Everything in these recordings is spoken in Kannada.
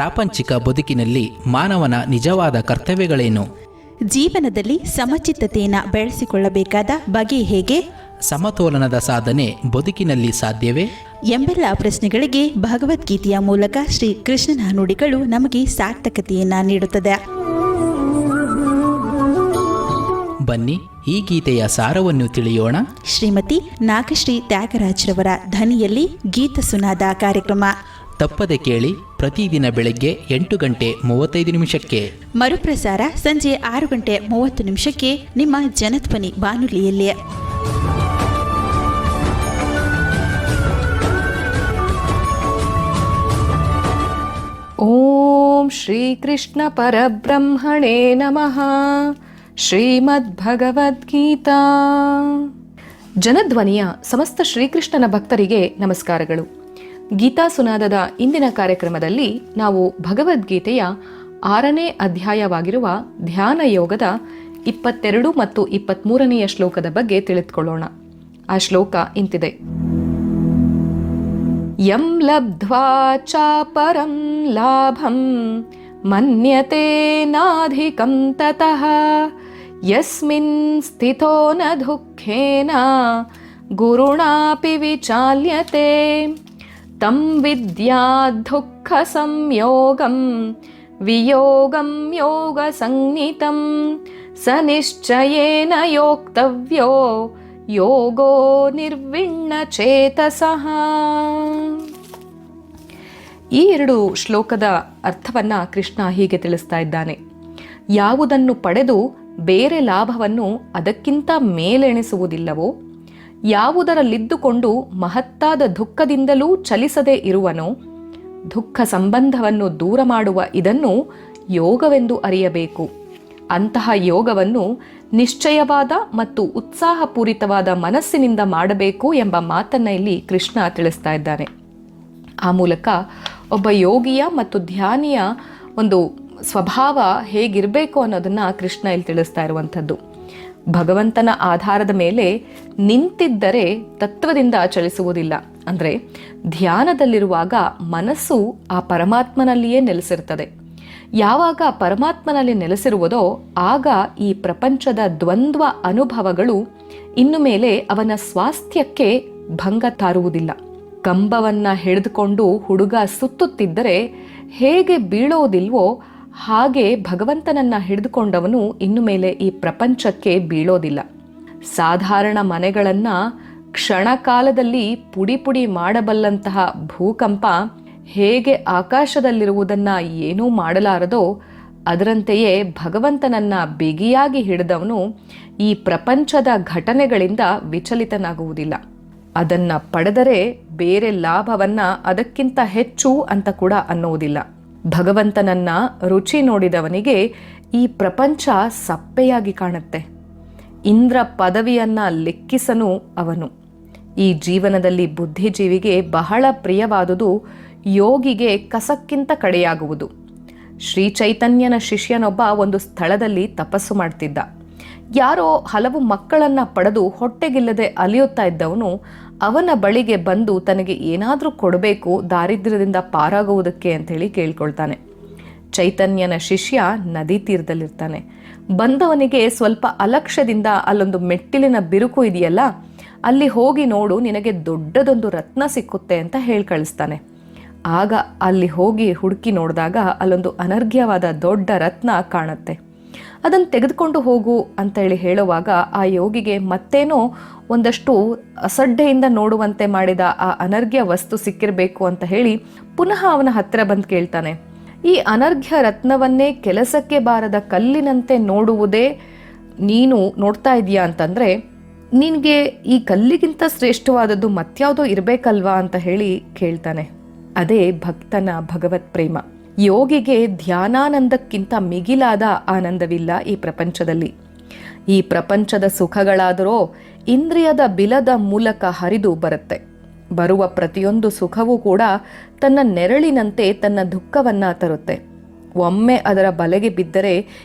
ಪ್ರಾಪಂಚಿಕ ಬದುಕಿನಲ್ಲಿ ಮಾನವನ ನಿಜವಾದ ಕರ್ತವ್ಯಗಳೇನು? ಜೀವನದಲ್ಲಿ ಸಮಚಿತ್ತತೆಯನ್ನು ಬೆಳೆಸಿಕೊಳ್ಳಬೇಕಾದ ಬಗೆ ಹೇಗೆ? ಸಮತೋಲನದ ಸಾಧನೆ ಬದುಕಿನಲ್ಲಿ ಸಾಧ್ಯವೇ ಎಂಬೆಲ್ಲ ಪ್ರಶ್ನೆಗಳಿಗೆ ಭಗವದ್ಗೀತೆಯ ಮೂಲಕ ಶ್ರೀ ಕೃಷ್ಣನ ನುಡಿಗಳು ನಮಗೆ ಸಾರ್ಥಕತೆಯನ್ನು ನೀಡುತ್ತದೆ. ಬನ್ನಿ, ಈ ಗೀತೆಯ ಸಾರವನ್ನು ತಿಳಿಯೋಣ. ಶ್ರೀಮತಿ ನಾಗಶ್ರೀ ತ್ಯಾಗರಾಜ್ರವರ ಧ್ವನಿಯಲ್ಲಿ ಗೀತ ಸುನಾದ ಕಾರ್ಯಕ್ರಮ ತಪ್ಪದೆ ಕೇಳಿ. ಪ್ರತಿದಿನ ಬೆಳಗ್ಗೆ 8:35 ಮರುಪ್ರಸಾರ ಸಂಜೆ 6:30 ನಿಮ್ಮ ಜನಧ್ವನಿ ಬಾನುಲಿಯಲ್ಲಿ. ಓಂ ಶ್ರೀ ಕೃಷ್ಣ ಪರಬ್ರಹ್ಮಣೇ ನಮಃ. ಶ್ರೀಮದ್ಭಗವದ್ಗೀತಾ. ಜನಧ್ವನಿಯ ಸಮಸ್ತ ಶ್ರೀಕೃಷ್ಣನ ಭಕ್ತರಿಗೆ ನಮಸ್ಕಾರಗಳು. ಗೀತಾ ಸುನಾದದ ಇಂದಿನ ಕಾರ್ಯಕ್ರಮದಲ್ಲಿ ನಾವು ಭಗವದ್ಗೀತೆಯ 6ನೇ ಅಧ್ಯಾಯವಾಗಿರುವ ಧ್ಯಾನ ಯೋಗದ 22 ಮತ್ತು 23ನೆಯ ಶ್ಲೋಕದ ಬಗ್ಗೆ ತಿಳಿದುಕೊಳ್ಳೋಣ. ಆ ಶ್ಲೋಕ ಇಂತಿದೆ: ಯಂ ಲಬ್ಧ್ವಾ ಚಾಪರಂ ಲಾಭಂ ಮನ್ಯತೆ ನಾಧಿಕಂ ತತಃ ಯಸ್ಮಿನ್ ಸ್ಥಿತೋ ನ ದುಃಖೇನ ಗುರುಣಾಪಿ ವಿಚಾಲ್ಯತೆ ತಂ ವಿದ್ಯಾತ್ ದುಃಖ ಸಂಯೋಗಂ ವಿಯೋಗಂ ಯೋಗ ಸಂಜ್ಞಿತಂ ಸ ನಿಶ್ಚಯೇನ ಯೋಕ್ತವ್ಯೋ ಯೋಗೋ ನಿರ್ವಿಣ್ಣ ಚೇತಸಃ. ಈ 2 ಶ್ಲೋಕದ ಅರ್ಥವನ್ನ ಕೃಷ್ಣ ಹೀಗೆ ತಿಳಿಸ್ತಾ ಇದ್ದಾನೆ: ಯಾವುದನ್ನು ಪಡೆದು ಬೇರೆ ಲಾಭವನ್ನು ಅದಕ್ಕಿಂತ ಮೇಲೆಣಿಸುವುದಿಲ್ಲವೋ, ಯಾವುದರಲ್ಲಿದ್ದುಕೊಂಡು ಮಹತ್ತಾದ ದುಃಖದಿಂದಲೂ ಚಲಿಸದೆ ಇರುವನೋ, ದುಃಖ ಸಂಬಂಧವನ್ನು ದೂರ ಮಾಡುವ ಇದನ್ನು ಯೋಗವೆಂದು ಅರಿಯಬೇಕು. ಅಂತಹ ಯೋಗವನ್ನು ನಿಶ್ಚಯವಾದ ಮತ್ತು ಉತ್ಸಾಹಪೂರಿತವಾದ ಮನಸ್ಸಿನಿಂದ ಮಾಡಬೇಕು ಎಂಬ ಮಾತನ್ನ ಇಲ್ಲಿ ಕೃಷ್ಣ ತಿಳಿಸ್ತಾ ಇದ್ದಾನೆ. ಆ ಮೂಲಕ ಒಬ್ಬ ಯೋಗಿಯ ಮತ್ತು ಧ್ಯಾನಿಯ ಒಂದು ಸ್ವಭಾವ ಹೇಗಿರಬೇಕು ಅನ್ನೋದನ್ನ ಕೃಷ್ಣ ಇಲ್ಲಿ ತಿಳಿಸ್ತಾ ಇರುವಂಥದ್ದು. ಭಗವಂತನ ಆಧಾರದ ಮೇಲೆ ನಿಂತಿದ್ದರೆ ತತ್ವದಿಂದ ಚಲಿಸುವುದಿಲ್ಲ. ಅಂದರೆ ಧ್ಯಾನದಲ್ಲಿರುವಾಗ ಮನಸ್ಸು ಆ ಪರಮಾತ್ಮನಲ್ಲಿಯೇ ನೆಲೆಸಿರ್ತದೆ. ಯಾವಾಗ ಪರಮಾತ್ಮನಲ್ಲಿ ನೆಲೆಸಿರುವುದೋ ಆಗ ಈ ಪ್ರಪಂಚದ ದ್ವಂದ್ವ ಅನುಭವಗಳು ಇನ್ನು ಮೇಲೆ ಅವನ ಸ್ವಾಸ್ಥ್ಯಕ್ಕೆ ಭಂಗ ತಾರುವುದಿಲ್ಲ. ಕಂಬವನ್ನ ಹಿಡಿದುಕೊಂಡು ಹುಡುಗ ಸುತ್ತುತ್ತಿದ್ದರೆ ಹೇಗೆ ಬೀಳೋದಿಲ್ವೋ ಹಾಗೆ ಭಗವಂತನನ್ನ ಹಿಡಿದುಕೊಂಡವನು ಇನ್ನು ಮೇಲೆ ಈ ಪ್ರಪಂಚಕ್ಕೆ ಬೀಳೋದಿಲ್ಲ. ಸಾಧಾರಣ ಮನೆಗಳನ್ನ ಕ್ಷಣಕಾಲದಲ್ಲಿ ಪುಡಿ ಪುಡಿ ಮಾಡಬಲ್ಲಂತಹ ಭೂಕಂಪ ಹೇಗೆ ಆಕಾಶದಲ್ಲಿರುವುದನ್ನ ಏನೂ ಮಾಡಲಾರದೋ, ಅದರಂತೆಯೇ ಭಗವಂತನನ್ನ ಬಿಗಿಯಾಗಿ ಹಿಡಿದವನು ಈ ಪ್ರಪಂಚದ ಘಟನೆಗಳಿಂದ ವಿಚಲಿತನಾಗುವುದಿಲ್ಲ. ಅದನ್ನ ಪಡೆದರೆ ಬೇರೆ ಲಾಭವನ್ನ ಅದಕ್ಕಿಂತ ಹೆಚ್ಚು ಅಂತ ಕೂಡ ಅನ್ನುವುದಿಲ್ಲ. ಭಗವಂತನನ್ನ ರುಚಿ ನೋಡಿದವನಿಗೆ ಈ ಪ್ರಪಂಚ ಸಪ್ಪೆಯಾಗಿ ಕಾಣುತ್ತೆ. ಇಂದ್ರ ಪದವಿಯನ್ನ ಲೆಕ್ಕಿಸನು ಅವನು. ಈ ಜೀವನದಲ್ಲಿ ಬುದ್ಧಿಜೀವಿಗೆ ಬಹಳ ಪ್ರಿಯವಾದುದು ಯೋಗಿಗೆ ಕಸಕ್ಕಿಂತ ಕಡೆಯಾಗುವುದು. ಶ್ರೀ ಚೈತನ್ಯನ ಶಿಷ್ಯನೊಬ್ಬ ಒಂದು ಸ್ಥಳದಲ್ಲಿ ತಪಸ್ಸು ಮಾಡ್ತಿದ್ದ. ಯಾರೋ ಹಲವು ಮಕ್ಕಳನ್ನ ಪಡೆದು ಹೊಟ್ಟೆಗಿಲ್ಲದೆ ಅಲಿಯುತ್ತಾ ಇದ್ದವನು ಅವನ ಬಳಿಗೆ ಬಂದು ತನಗೆ ಏನಾದರೂ ಕೊಡಬೇಕು, ದಾರಿದ್ರ್ಯದಿಂದ ಪಾರಾಗುವುದಕ್ಕೆ ಅಂಥೇಳಿ ಕೇಳ್ಕೊಳ್ತಾನೆ. ಚೈತನ್ಯನ ಶಿಷ್ಯ ನದಿ ತೀರದಲ್ಲಿರ್ತಾನೆ. ಬಂದವನಿಗೆ ಸ್ವಲ್ಪ ಅಲಕ್ಷ್ಯದಿಂದ ಅಲ್ಲೊಂದು ಮೆಟ್ಟಿಲಿನ ಬಿರುಕು ಇದೆಯಲ್ಲ, ಅಲ್ಲಿ ಹೋಗಿ ನೋಡು, ನಿನಗೆ ದೊಡ್ಡದೊಂದು ರತ್ನ ಸಿಕ್ಕುತ್ತೆ ಅಂತ ಹೇಳಿ ಕಳಿಸ್ತಾನೆ. ಆಗ ಅಲ್ಲಿ ಹೋಗಿ ಹುಡುಕಿ ನೋಡಿದಾಗ ಅಲ್ಲೊಂದು ಅನರ್ಘ್ಯವಾದ ದೊಡ್ಡ ರತ್ನ ಕಾಣುತ್ತೆ. ಅದನ್ನು ತೆಗೆದುಕೊಂಡು ಹೋಗು ಅಂತೇಳಿ ಹೇಳುವಾಗ ಆ ಯೋಗಿಗೆ ಮತ್ತೇನೋ ಒಂದಷ್ಟು ಅಸಡ್ಡೆಯಿಂದ ನೋಡುವಂತೆ ಮಾಡಿದ ಆ ಅನರ್ಘ್ಯ ವಸ್ತು ಸಿಕ್ಕಿರಬೇಕು ಅಂತ ಹೇಳಿ ಪುನಃ ಅವನ ಹತ್ತಿರ ಬಂದು ಕೇಳ್ತಾನೆ. ಈ ಅನರ್ಘ್ಯ ರತ್ನವನ್ನೇ ಕೆಲಸಕ್ಕೆ ಬಾರದ ಕಲ್ಲಿನಂತೆ ನೋಡುವುದೇ ನೀನು ನೋಡ್ತಾ ಇದೀಯಾ ಅಂತಂದ್ರೆ, ನಿನಗೆ ಈ ಕಲ್ಲಿಗಿಂತ ಶ್ರೇಷ್ಠವಾದದ್ದು ಮತ್ಯಾವುದೋ ಇರಬೇಕಲ್ವಾ ಅಂತ ಹೇಳಿ ಕೇಳ್ತಾನೆ. ಅದೇ ಭಕ್ತನ ಭಗವತ್ ಪ್ರೇಮ. ಯೋಗಿಗೆ ಧ್ಯಾನಾನಂದಕ್ಕಿಂತ ಮಿಗಿಲಾದ ಆನಂದವಿಲ್ಲ ಈ ಪ್ರಪಂಚದಲ್ಲಿ. ಈ ಪ್ರಪಂಚದ ಸುಖಗಳಾದರೂ ಇಂದ್ರಿಯದ ಬಿಲದ ಮೂಲಕ ಹರಿದು ಬರುತ್ತೆ. ಬರುವ ಪ್ರತಿಯೊಂದು ಸುಖವೂ ಕೂಡ ತನ್ನ ನೆರಳಿನಂತೆ ತನ್ನ ದುಃಖವನ್ನ ತರುತ್ತೆ. ಒಮ್ಮೆ ಅದರ ಬಲೆಗೆ ಬಿದ್ದರೆ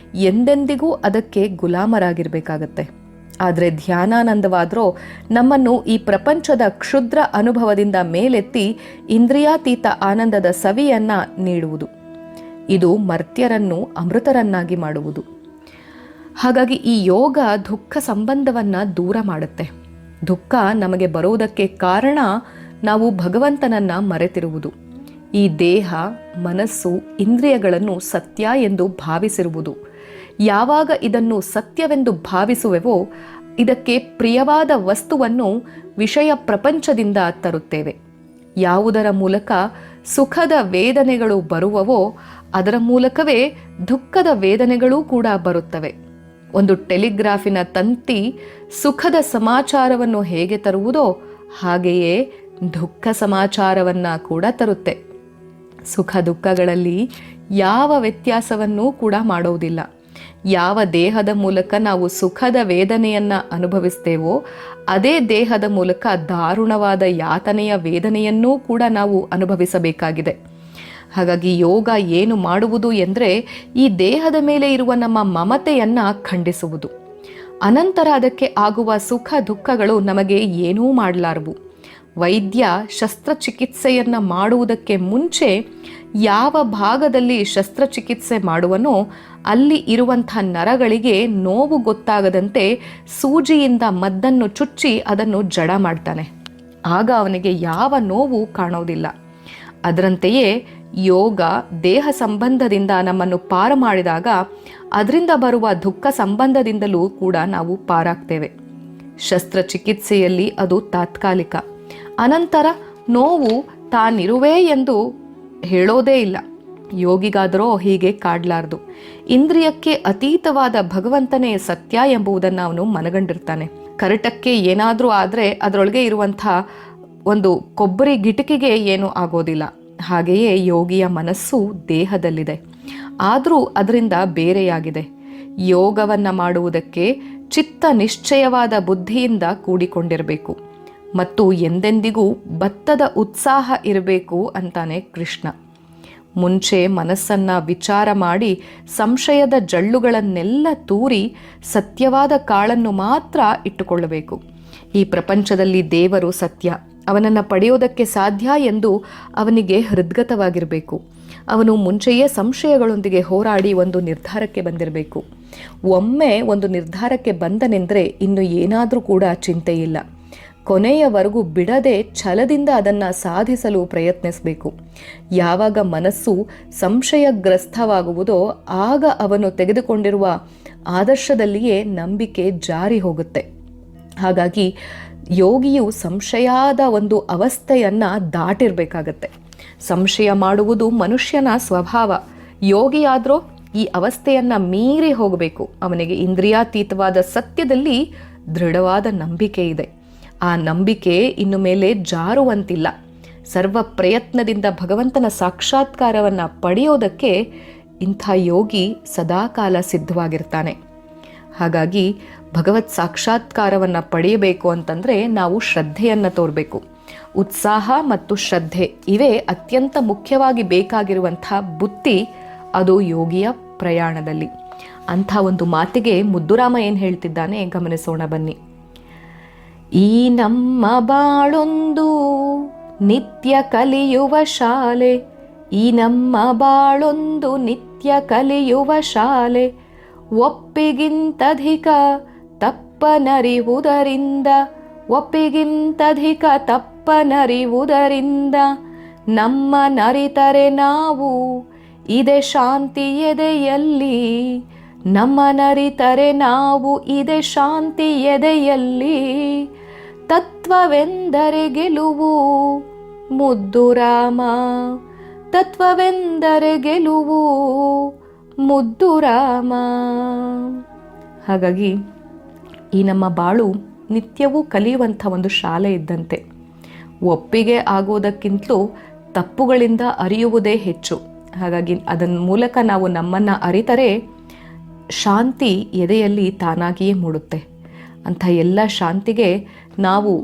ಎಂದೆಂದಿಗೂ ಅದಕ್ಕೆ ಗುಲಾಮರಾಗಿರ್ಬೇಕಾಗತ್ತೆ. ಆದರೆ ಧ್ಯಾನಾನಂದವಾದರೂ ನಮ್ಮನ್ನು ಈ ಪ್ರಪಂಚದ ಕ್ಷುದ್ರ ಅನುಭವದಿಂದ ಮೇಲೆತ್ತಿ ಇಂದ್ರಿಯಾತೀತ ಆನಂದದ ಸವಿಯನ್ನ ನೀಡುವುದು. ಇದು ಮರ್ತ್ಯರನ್ನು ಅಮೃತರನ್ನಾಗಿ ಮಾಡುವುದು. ಹಾಗಾಗಿ ಈ ಯೋಗ ದುಃಖ ಸಂಬಂಧವನ್ನು ದೂರ ಮಾಡುತ್ತೆ. ದುಃಖ ನಮಗೆ ಬರುವುದಕ್ಕೆ ಕಾರಣ ನಾವು ಭಗವಂತನನ್ನು ಮರೆತಿರುವುದು. ಈ ದೇಹ, ಮನಸ್ಸು, ಇಂದ್ರಿಯಗಳನ್ನು ಸತ್ಯ ಎಂದು ಭಾವಿಸಿರುವುದು. ಯಾವಾಗ ಇದನ್ನು ಸತ್ಯವೆಂದು ಭಾವಿಸುವೆವೋ ಇದಕ್ಕೆ ಪ್ರಿಯವಾದ ವಸ್ತುವನ್ನು ವಿಷಯ ಪ್ರಪಂಚದಿಂದ ತರುತ್ತೇವೆ. ಯಾವುದರ ಮೂಲಕ ಸುಖದ ವೇದನೆಗಳು ಬರುವವೋ ಅದರ ಮೂಲಕವೇ ದುಃಖದ ವೇದನೆಗಳೂ ಕೂಡ ಬರುತ್ತವೆ. ಒಂದು ಟೆಲಿಗ್ರಾಫಿನ ತಂತಿ ಸುಖದ ಸಮಾಚಾರವನ್ನು ಹೇಗೆ ತರುವುದೋ ಹಾಗೆಯೇ ದುಃಖ ಸಮಾಚಾರವನ್ನು ಕೂಡ ತರುತ್ತೆ. ಸುಖ ದುಃಖಗಳಲ್ಲಿ ಯಾವ ವ್ಯತ್ಯಾಸವನ್ನೂ ಕೂಡ ಮಾಡುವುದಿಲ್ಲ. ಯಾವ ದೇಹದ ಮೂಲಕ ನಾವು ಸುಖದ ವೇದನೆಯನ್ನು ಅನುಭವಿಸ್ತೇವೋ ಅದೇ ದೇಹದ ಮೂಲಕ ದಾರುಣವಾದ ಯಾತನೆಯ ವೇದನೆಯನ್ನೂ ಕೂಡ ನಾವು ಅನುಭವಿಸಬೇಕಾಗಿದೆ. ಹಾಗಾಗಿ ಯೋಗ ಏನು ಮಾಡುವುದು ಎಂದರೆ ಈ ದೇಹದ ಮೇಲೆ ಇರುವ ನಮ್ಮ ಮಮತೆಯನ್ನು ಖಂಡಿಸುವುದು. ಅನಂತರ ಅದಕ್ಕೆ ಆಗುವ ಸುಖ ದುಃಖಗಳು ನಮಗೆ ಏನೂ ಮಾಡಲಾರವು. ವೈದ್ಯ ಶಸ್ತ್ರಚಿಕಿತ್ಸೆಯನ್ನು ಮಾಡುವುದಕ್ಕೆ ಮುಂಚೆ ಯಾವ ಭಾಗದಲ್ಲಿ ಶಸ್ತ್ರಚಿಕಿತ್ಸೆ ಮಾಡುವನೋ ಅಲ್ಲಿ ಇರುವಂಥ ನರಗಳಿಗೆ ನೋವು ಗೊತ್ತಾಗದಂತೆ ಸೂಜಿಯಿಂದ ಮದ್ದನ್ನು ಚುಚ್ಚಿ ಅದನ್ನು ಜಡ ಮಾಡ್ತಾನೆ. ಆಗ ಅವನಿಗೆ ಯಾವ ನೋವು ಕಾಣೋದಿಲ್ಲ. ಅದರಂತೆಯೇ ಯೋಗ ದೇಹ ಸಂಬಂಧದಿಂದ ನಮ್ಮನ್ನು ಪಾರು ಮಾಡಿದಾಗ ಅದರಿಂದ ಬರುವ ದುಃಖ ಸಂಬಂಧದಿಂದಲೂ ಕೂಡ ನಾವು ಪಾರಾಗ್ತೇವೆ. ಶಸ್ತ್ರಚಿಕಿತ್ಸೆಯಲ್ಲಿ ಅದು ತಾತ್ಕಾಲಿಕ. ಅನಂತರ ನೋವು ತಾನಿರುವೆ ಎಂದು ಹೇಳೋದೇ ಇಲ್ಲ. ಯೋಗಿಗಾದರೋ ಹೀಗೆ ಕಾಡಲಾರ್ದು. ಇಂದ್ರಿಯಕ್ಕೆ ಅತೀತವಾದ ಭಗವಂತನೇ ಸತ್ಯ ಎಂಬುದನ್ನು ಅವನು ಮನಗಂಡಿರ್ತಾನೆ. ಕರಟಕ್ಕೆ ಏನಾದರೂ ಆದರೆ ಅದರೊಳಗೆ ಇರುವಂಥ ಒಂದು ಕೊಬ್ಬರಿ ಗಿಟಕಿಗೆ ಏನೂ ಆಗೋದಿಲ್ಲ. ಹಾಗೆಯೇ ಯೋಗಿಯ ಮನಸ್ಸು ದೇಹದಲ್ಲಿದೆ, ಆದರೂ ಅದರಿಂದ ಬೇರೆಯಾಗಿದೆ. ಯೋಗವನ್ನು ಮಾಡುವುದಕ್ಕೆ ಚಿತ್ತ ನಿಶ್ಚಯವಾದ ಬುದ್ಧಿಯಿಂದ ಕೂಡಿಕೊಂಡಿರಬೇಕು ಮತ್ತು ಎಂದೆಂದಿಗೂ ಬತ್ತದ ಉತ್ಸಾಹ ಇರಬೇಕು ಅಂತಾನೆ ಕೃಷ್ಣ. ಮುಂಚೆ ಮನಸ್ಸನ್ನು ವಿಚಾರ ಮಾಡಿ ಸಂಶಯದ ಜಳ್ಳುಗಳನ್ನೆಲ್ಲ ತೂರಿ ಸತ್ಯವಾದ ಕಾಳನ್ನು ಮಾತ್ರ ಇಟ್ಟುಕೊಳ್ಳಬೇಕು. ಈ ಪ್ರಪಂಚದಲ್ಲಿ ದೇವರು ಸತ್ಯ, ಅವನನ್ನು ಪಡೆಯೋದಕ್ಕೆ ಸಾಧ್ಯ ಎಂದು ಅವನಿಗೆ ಹೃದ್ಗತವಾಗಿರಬೇಕು. ಅವನು ಮುಂಚೆಯೇ ಸಂಶಯಗಳೊಂದಿಗೆ ಹೋರಾಡಿ ಒಂದು ನಿರ್ಧಾರಕ್ಕೆ ಬಂದಿರಬೇಕು. ಒಮ್ಮೆ ಒಂದು ನಿರ್ಧಾರಕ್ಕೆ ಬಂದನೆಂದರೆ ಇನ್ನು ಏನಾದರೂ ಕೂಡ ಚಿಂತೆ ಇಲ್ಲ. ಕೊನೆಯವರೆಗೂ ಬಿಡದೆ ಛಲದಿಂದ ಅದನ್ನು ಸಾಧಿಸಲು ಪ್ರಯತ್ನಿಸಬೇಕು. ಯಾವಾಗ ಮನಸ್ಸು ಸಂಶಯಗ್ರಸ್ತವಾಗುವುದೋ ಆಗ ಅವನು ತೆಗೆದುಕೊಂಡಿರುವ ಆದರ್ಶದಲ್ಲಿಯೇ ನಂಬಿಕೆ ಜಾರಿ ಹೋಗುತ್ತೆ. ಹಾಗಾಗಿ ಯೋಗಿಯು ಸಂಶಯದ ಒಂದು ಅವಸ್ಥೆಯನ್ನು ದಾಟಿರಬೇಕಾಗತ್ತೆ. ಸಂಶಯ ಮಾಡುವುದು ಮನುಷ್ಯನ ಸ್ವಭಾವ. ಯೋಗಿಯಾದರೂ ಈ ಅವಸ್ಥೆಯನ್ನು ಮೀರಿ ಹೋಗಬೇಕು. ಅವನಿಗೆ ಇಂದ್ರಿಯಾತೀತವಾದ ಸತ್ಯದಲ್ಲಿ ದೃಢವಾದ ನಂಬಿಕೆ ಇದೆ. ಆ ನಂಬಿಕೆ ಇನ್ನು ಮೇಲೆ ಜಾರುವಂತಿಲ್ಲ. ಸರ್ವ ಪ್ರಯತ್ನದಿಂದ ಭಗವಂತನ ಸಾಕ್ಷಾತ್ಕಾರವನ್ನು ಪಡೆಯೋದಕ್ಕೆ ಇಂಥ ಯೋಗಿ ಸದಾಕಾಲ ಸಿದ್ಧವಾಗಿರ್ತಾನೆ. ಹಾಗಾಗಿ ಭಗವತ್ ಸಾಕ್ಷಾತ್ಕಾರವನ್ನು ಪಡೆಯಬೇಕು ಅಂತಂದರೆ ನಾವು ಶ್ರದ್ಧೆಯನ್ನು ತೋರಬೇಕು. ಉತ್ಸಾಹ ಮತ್ತು ಶ್ರದ್ಧೆ ಇವೇ ಅತ್ಯಂತ ಮುಖ್ಯವಾಗಿ ಬೇಕಾಗಿರುವಂಥ ಬುತ್ತಿ, ಅದು ಯೋಗಿಯ ಪ್ರಯಾಣದಲ್ಲಿ. ಅಂಥ ಒಂದು ಮಾತಿಗೆ ಮುದ್ದುರಾಮ ಏನು ಹೇಳ್ತಿದ್ದಾನೆ ಗಮನಿಸೋಣ ಬನ್ನಿ. ಈ ನಮ್ಮ ಬಾಳೊಂದು ನಿತ್ಯ ಕಲಿಯುವ ಶಾಲೆ, ಈ ನಮ್ಮ ಬಾಳೊಂದು ನಿತ್ಯ ಕಲಿಯುವ ಶಾಲೆ, ಒಪ್ಪಿಗಿಂತಧಿಕ ತಪ್ಪನರಿವುದರಿಂದ, ಒಪ್ಪಿಗಿಂತಧಿಕ ತಪ್ಪನರಿವುದರಿಂದ, ನಮ್ಮ ನರಿತರೆ ನಾವು ಇದೆ ಶಾಂತಿ ಎದೆಯಲ್ಲಿ, ನಮ್ಮ ನರಿತರೆ ನಾವು ಇದೆ ಶಾಂತಿ ಎದೆಯಲ್ಲಿ, ತತ್ವವೆಂದರೆ ಗೆಲುವು ಮುದ್ದು ರಾಮ, ತತ್ವವೆಂದರೆ ಗೆಲುವು ಮುದ್ದು ರಾಮ. ಹಾಗಾಗಿ ಈ ನಮ್ಮ ಬಾಳು ನಿತ್ಯವೂ ಕಲಿಯುವಂಥ ಒಂದು ಶಾಲೆ ಇದ್ದಂತೆ. ಒಪ್ಪಿಗೆ ಆಗುವುದಕ್ಕಿಂತಲೂ ತಪ್ಪುಗಳಿಂದ ಅರಿಯುವುದೇ ಹೆಚ್ಚು. ಹಾಗಾಗಿ ಅದನ್ನ ಮೂಲಕ ನಾವು ನಮ್ಮನ್ನು ಅರಿತರೆ ಶಾಂತಿ ಎದೆಯಲ್ಲಿ ತಾನಾಗಿಯೇ ಮೂಡುತ್ತೆ. ಅಂಥ ಎಲ್ಲ ಶಾಂತಿಗೆ ನಾವು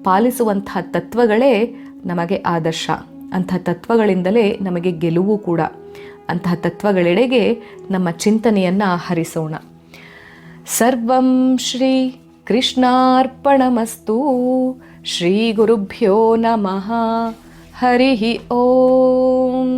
ಪಾಲಿಸುವಂಥ ತತ್ವಗಳೇ ನಮಗೆ ಆದರ್ಶ. ಅಂಥ ತತ್ವಗಳಿಂದಲೇ ನಮಗೆ ಗೆಲುವು ಕೂಡ. ಅಂತಹ ತತ್ವಗಳೆಡೆಗೆ ನಮ್ಮ ಚಿಂತನೆಯನ್ನು ಹರಿಸೋಣ. ಸರ್ವಂ ಶ್ರೀ ಕೃಷ್ಣಾರ್ಪಣಮಸ್ತು. ಶ್ರೀ ಗುರುಭ್ಯೋ ನಮಃ. ಹರಿ ಓಂ.